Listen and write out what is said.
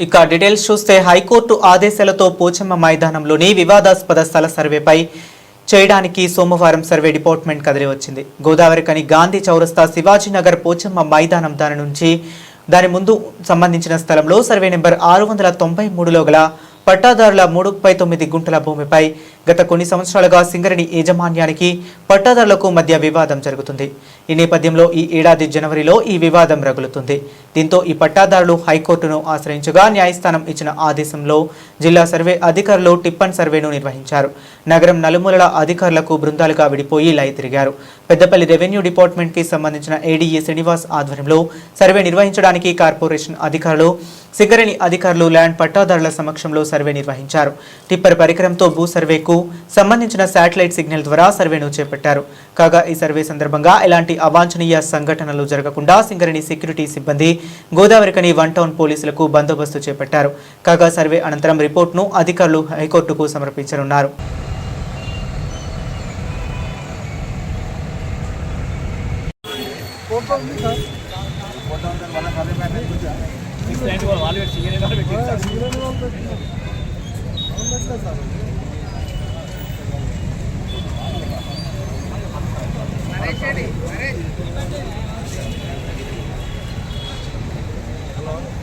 ఇక డీటెయిల్స్ చూస్తే హైకోర్టు ఆదేశాలతో పోచమ్మ మైదానంలోని వివాదాస్పద స్థల సర్వేపై చేయడానికి సోమవారం సర్వే డిపార్ట్మెంట్ కదిలి వచ్చింది. గోదావరికని గాంధీ చౌరస్తా శివాజీనగర్ పోచమ్మ మైదానం దాని ముందు సంబంధించిన స్థలంలో సర్వే నెంబర్ 693లో గల పట్టాదారుల 3/9 గుంటల భూమిపై గత కొన్ని సంవత్సరాలుగా సింగరేణి యాజమాన్యానికి పట్టాదారులకు మధ్య వివాదం జరుగుతుంది. ఈ నేపథ్యంలో ఈ ఏడాది జనవరిలో ఈ వివాదం రగులుతుంది. దీంతో ఈ పట్టాదారులు హైకోర్టును ఆశ్రయించగా న్యాయస్థానం ఇచ్చిన ఆదేశంలో జిల్లా సర్వే అధికారులు టిప్పన్ సర్వేను నిర్వహించారు. నగరం నలుమూలల అధికారులకు బృందాలుగా విడిపోయి లై తిరిగారు. పెద్దపల్లి రెవెన్యూ డిపార్ట్మెంట్ కి సంబంధించిన ఏడీఏ శ్రీనివాస్ ఆధ్వర్యంలో సర్వే నిర్వహించడానికి కార్పొరేషన్ అధికారులు, సింగరేణి అధికారులు ల్యాండ్ పట్టాదారుల సమక్షంలో సర్వే నిర్వహించారు. టిప్పర్ పరికరంతో భూ సర్వేకు సంబంధించిన శాటిలైట్ సిగ్నల్ ద్వారా సర్వేను చేపట్టారు. కాగా ఈ సర్వే సందర్భంగా ఎలాంటి అవాంఛనీయ సంఘటనలు జరగకుండా సింగరేణి సెక్యూరిటీ సిబ్బంది, గోదావరికని 1 టౌన్ పోలీసులకు బందోబస్తు చేపట్టారు. కాగా సర్వే అనంతరం రిపోర్టును అధికారులు హైకోర్టుకు సమర్పించనున్నారు. Hello.